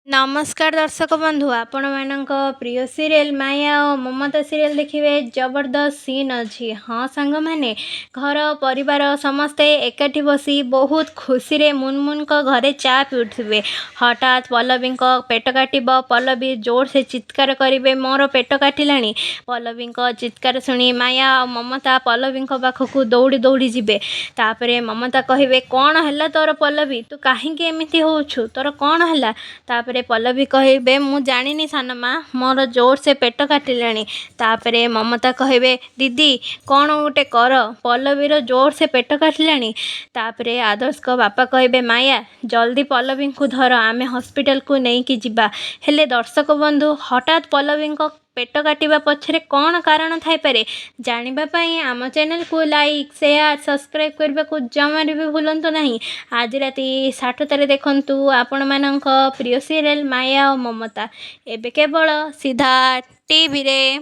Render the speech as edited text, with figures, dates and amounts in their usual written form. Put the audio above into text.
नमस्कार दर्शक बंधु आपण मानक प्रिय सीरियल माया और ममता सीरियल देखिए जबरदस्त सीन अच्छी। हाँ सांग मैंने घर परिवार समस्ते एकाठी बसी बहुत खुशी रे मुनमुन को घरे चा पिउथिबे। हठात पल्लवी पेट काटिब। पल्लवी जोर से चित्कार करेंगे मोर पेट काटिलाणी। पल्लवी चित्कार शुणी माया और ममता पल्लवी पाखक दौड़ी दौड़ी जीवे। तापरे ममता कहे कौन है तोर पल्लवी तू कहीं एमती होछु तोर कौन है। तापरे पल्लवी कहे मु जानी सान माँ मोर जोर से पेट काटिलाणी। तापरे ममता कहे दीदी कौन गोटे कर पल्लवीर जोर से पेट काटिलाणी। तापरे आदर्श को बापा कहे माया जल्दी पल्लवी को धर आमे हॉस्पिटल को नहीं कि जिबा। हेले दर्शक बंधु हठात पल्लवी पेट काटिबा पछरे कौन कारण थाई पारे जानिबा पई आम चैनल को लाइक शेयर सब्सक्राइब करबा को जमारे भी भूलंतु नहीं। आज राति 7टारे देखंतु आपण मानक प्रिय सीरियल माया और ममता एबे केवल सीधा टीवी रे।